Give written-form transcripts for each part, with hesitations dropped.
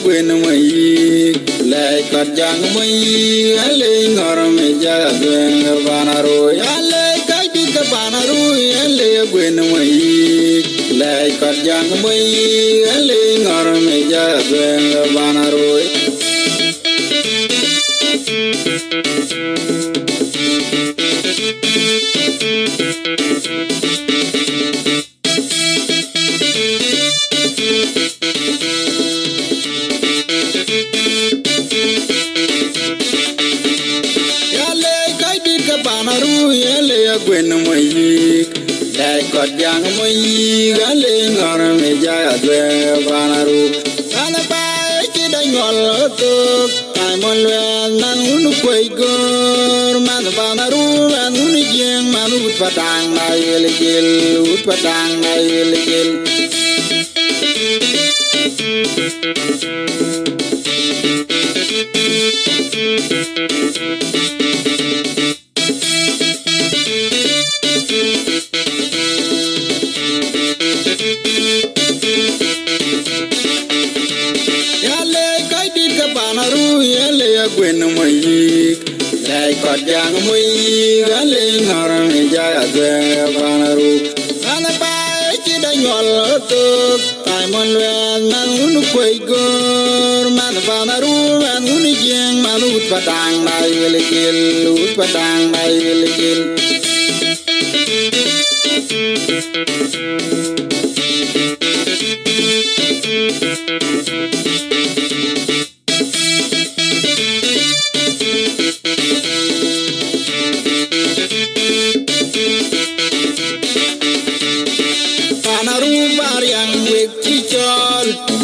Quên mày lại cắt giang mày ale ngor me ja duen banaro ale kai di ka banaro ale quên mày lại cắt giang mày ale ngor me ja duen banaro quên mày đại cọt giang mày gale ngor me ja dwe banaru ana ba chi da nyol to ai mon le nang unu koi gor man banaru man unu jeng man ut padang na yele gel ut padang na yele gel quên mày đại cọt giang mày gale ngor me ja dwe banaru ana ba chi da nyol to ai mon le nang unu koi gor man banaru man unu jeng man ut padang na yele gel ut padang na yele gel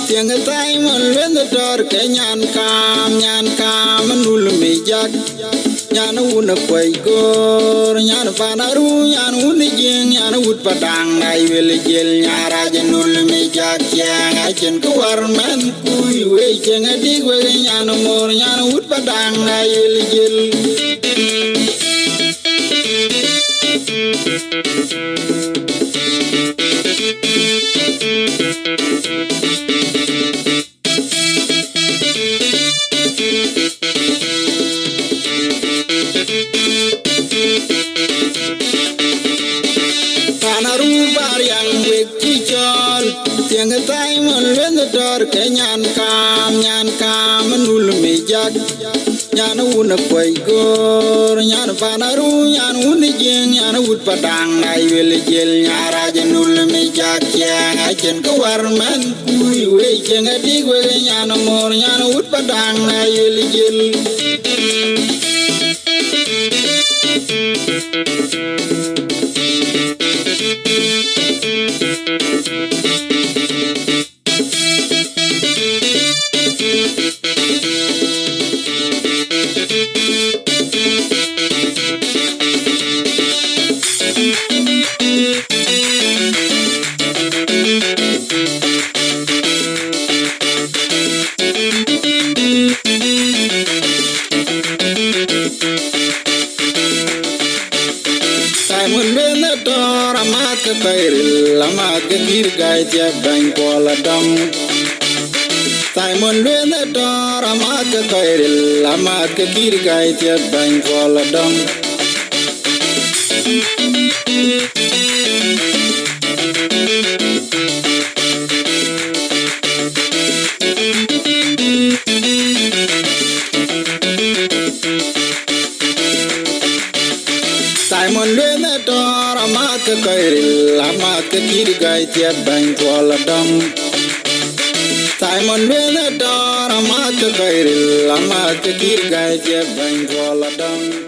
tiếng tay mon lên đor cái nhan cam nul mi jak nhan un quay gor nhan panaru nhan un jeng nhan ut padang nai wel jel nyara jenul mi jak yang ajen kuar man kui we jeng adik we nyan mor nyan ut padang nai wel jel tiếng tay mon lên đor cái nhan cam nul mi jak nhan un quay gor nhan panaru nhan un jeng nhan ut padang nai wel jel nyara jenul mi jak yang ajen kuar man kui we jeng adik we nyan mor nyan ut padang nai wel jel lama ke kir gai tia bang kola dam Simon le dor ama ke kairil lama ke kir gai tia bang kola dam Simon le dor ama ke kairil lama ke kir gai tia bang kola dam Simon le dor ama ke kairil lama ke kir gai tia bang kola dam